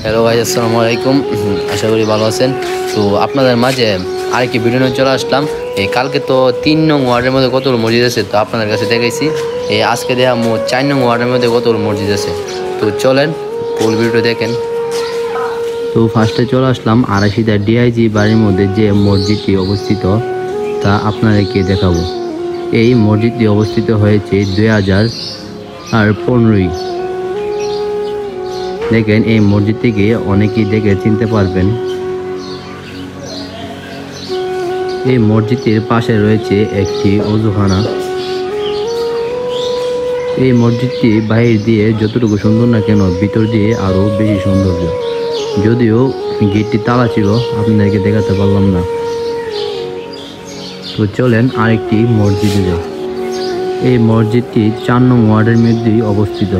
Hello guys, আসসালামু আলাইকুম। আশা করি ভালো আছেন। তো আপনাদের মাঝে আরেকটি ভিডিও নিয়ে চলে আসলাম। এই কালকে তো 3 নং ওয়ার্ডের মধ্যে কতগুলো মসজিদ আছে তো আপনাদের কাছে দেখাইছি। এই আজকে দেখাবো 4 নং ওয়ার্ডের মধ্যে কতগুলো মসজিদ আছে। তো চলেন ফুল ভিডিও দেখেন। তো ফার্স্টে চলে আসলাম আড়াইশিটা ডিআইজি বাড়ির মধ্যে যে মসজিদটি অবস্থিত তা আপনাদেরকে দেখাবো। এই মসজিদটি অবস্থিত হয়েছে 2015। দেখেন এই মসজিদটিকে অনেকেই দেখে চিনতে পারবেন। এই মসজিদের পাশে রয়েছে একটি ওযুখানা। এই মসজিদটি বাহির দিয়ে যতটুকু সুন্দর না কেন ভিতর দিয়ে আরো বেশি সৌন্দর্য। যদিও গেটটি তালা ছিল, আপনাদেরকে দেখাতে পারলাম না। তো চলেন আরেকটি মসজিদে যাই। এই মসজিদটি 4 নং ওয়ার্ডের মধ্যেই অবস্থিত।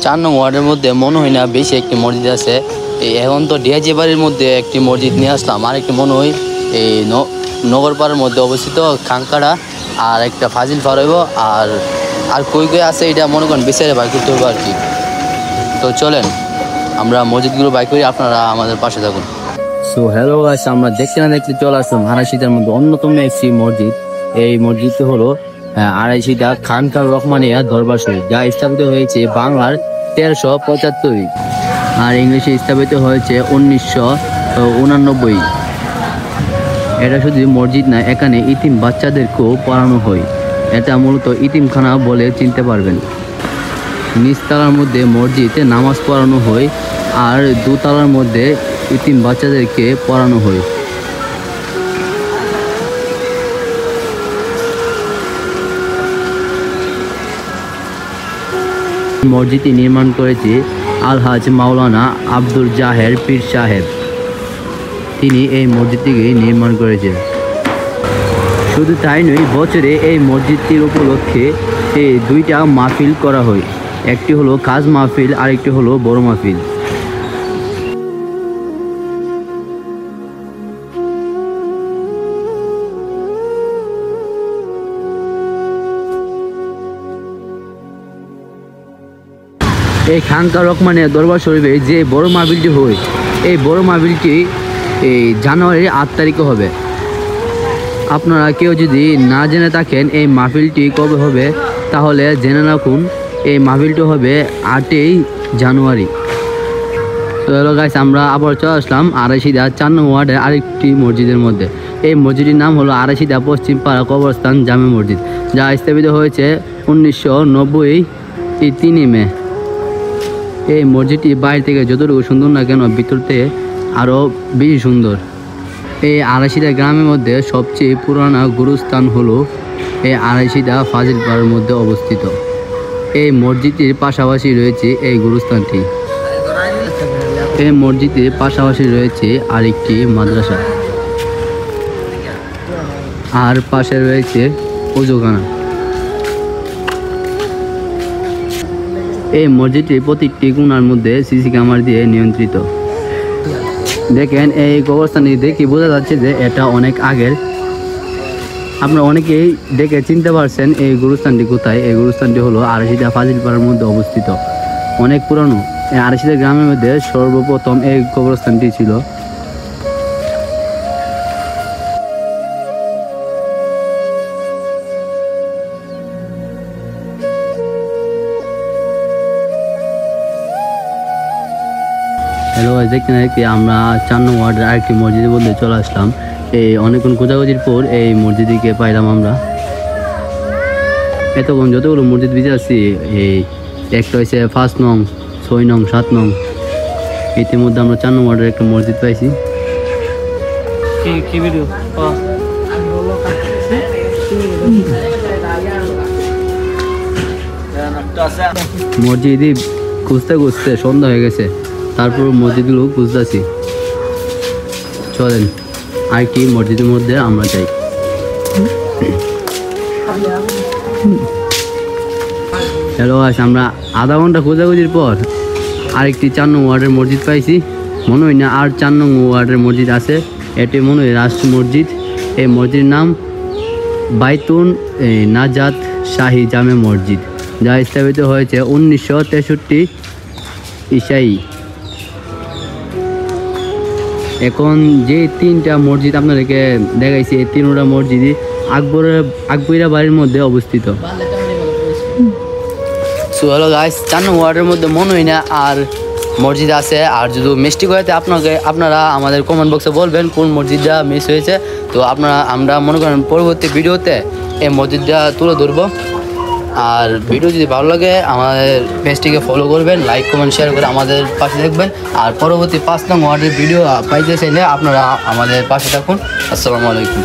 4 নং ওয়ার্ডের মধ্যে মনে হয় না বেশি একটি মসজিদ আছে। এখন তো ডিআইজি বাড়ির মধ্যে একটি মসজিদ নিয়ে আসলাম, আর একটি মনে হয় এই নগরপাড়ার মধ্যে অবস্থিত খাঙ্কাড়া, আর একটা ফাজিল ফারইব, আর কই কই আছে এটা মনে করেন বিচারে বাইর করতে হবে আর কি। তো চলেন আমরা মসজিদগুলো বাইর করি, আপনারা আমাদের পাশে থাকুন। সো হ্যালো গাইস, আমরা দেখতে না দেখতে চলে আসলাম আড়াইশিটার মধ্যে অন্যতম একটি মসজিদ। এই মসজিদটি হলো আড়াইশিটা খানকার রহমানিয়া দরবার শরীফ, যা স্থাপিত হয়েছে বাংলার 1375 আর ইংলিশে স্থাপিত হয়েছে 1989। এটা শুধু মসজিদ না, এখানে ইতিম বাচ্চাদেরকেও পড়ানো হয়। এটা মূলত ইতিমখানা বলে চিনতে পারবেন। নিচতলার মধ্যে মসজিদে নামাজ পড়ানো হয়, আর দোতলার মধ্যে ইতিম বাচ্চাদেরকে পড়ানো হয়। মসজিদটি নির্মাণ করেছে আলহাজ মাওলানা আব্দুল জাহের পীর সাহেব। তিনি এই মসজিদটিকে নির্মাণ করেছেন। শুধু তাই নয়, বছরে এই মসজিদটির উপলক্ষে এই 2টা মাহফিল করা হয়। একটি হলো কাজ মাহফিল, আরেকটি হলো বড় মাহফিল। এই খানকা রহমানিয়া দরবার শরীফে যে বড় মাহফিলটি হয়, এই বড় মাহফিলটি এই জানুয়ারির 8 তারিখে হবে। আপনারা কেউ যদি না জেনে থাকেন এই মাহফিলটি কবে হবে, তাহলে জেনে রাখুন। এই মাহফিলটি হবে 8ই জানুয়ারি। তো হ্যালো গাইস, আমরা আবার চলে আসলাম আড়াইশিটা 4 নং ওয়ার্ডের আরেকটি মসজিদের মধ্যে। এই মসজিদটির নাম হলো আড়াইশিটা পশ্চিম পাড়া কবরস্থান জামে মসজিদ, যা স্থাপিত হয়েছে 1990 3 মে। এই মসজিদটি বাইরে থেকে যতটুকু সুন্দর না কেন ভিতর থেকে আরও বেশি সুন্দর। এই আড়াইশিটা গ্রামের মধ্যে সবচেয়ে পুরানো গুরুস্থান হলো এই আড়াইশিটা ফাজিল পাড়ার মধ্যে অবস্থিত। এই মসজিদটির পাশাপাশি রয়েছে এই গুরুস্থানটি। এই মসজিদের পাশাপাশি রয়েছে আরেকটি মাদ্রাসা, আর পাশে রয়েছে ওযুখানা। এই মসজিদটির প্রতিটি কোণার মধ্যে সিসি ক্যামেরা দিয়ে নিয়ন্ত্রিত। দেখেন এই কবরস্থানটি দেখে বোঝা যাচ্ছে যে এটা অনেক আগের। আপনারা অনেকেই দেখে চিনতে পারছেন এই গুরুস্থানটি কোথায়। এই গুরুস্থানটি হলো আড়াইশিটা ফাজিল পাড়ার মধ্যে অবস্থিত, অনেক পুরানো। এই আড়াইশিটা গ্রামের মধ্যে সর্বপ্রথম এই কবরস্থানটি ছিল। হ্যালো গাইস, দেখতে দেখতে আমরা 4 নং ওয়ার্ডের আরেকটি মসজিদের মধ্যে চলে আসলাম। এই অনেকক্ষণ খোঁজাখুঁজির পর এই মসজিদটিকে পাইলাম আমরা। এতক্ষণ যতগুলো মসজিদ ভিজে আসছি, এই একটা হয়েছে 5 নং, 6 নং, 7 নং। ইতিমধ্যে আমরা 4 নং ওয়ার্ডের একটা মসজিদ পাইছি। মসজিদই খুঁজতে খুঁজতে সন্ধ্যা হয়ে গেছে, তারপর মসজিদগুলো খুঁজতেছি। চলেন আরেকটি মসজিদের মধ্যে আমরা যাই। হ্যালো গাইস, আমরা আধা ঘন্টা খোঁজাখুঁজির পর আরেকটি 4 নং ওয়ার্ডের মসজিদ পাইছি। মনে হয় না আর 4 নং ওয়ার্ডের মসজিদ আছে, এটি মনে হয় রাষ্ট্র মসজিদ। এই মসজিদের নাম বাইতুন নাজাত শাহী জামে মসজিদ, যা স্থাপিত হয়েছে 1963 ঈসাই এখন যে 3টা মসজিদ আপনাদেরকে দেখাইছি এই 3টা মসজিদই আকবরিয়া বাড়ির মধ্যে অবস্থিত। সো হ্যালো গাইস, 4 নং ওয়ার্ডের মধ্যে মনে হয় না আর মসজিদ আছে। আর যদি মিষ্টি করাতে আপনারা আমাদের কমেন্ট বক্সে বলবেন কোন মসজিদটা মিস হয়েছে। তো আমরা মনে করেন পরবর্তী ভিডিওতে এই মসজিদটা তুলে ধরবো। আর ভিডিও যদি ভালো লাগে আমাদের পেজটিকে ফলো করবেন, লাইক কমেন্ট শেয়ার করে আমাদের পাশে দেখবেন। আর পরবর্তী 5 নং ওয়ার্ডের ভিডিও পাইতে চাইলে আপনারা আমাদের পাশে থাকুন। আসসালামু আলাইকুম।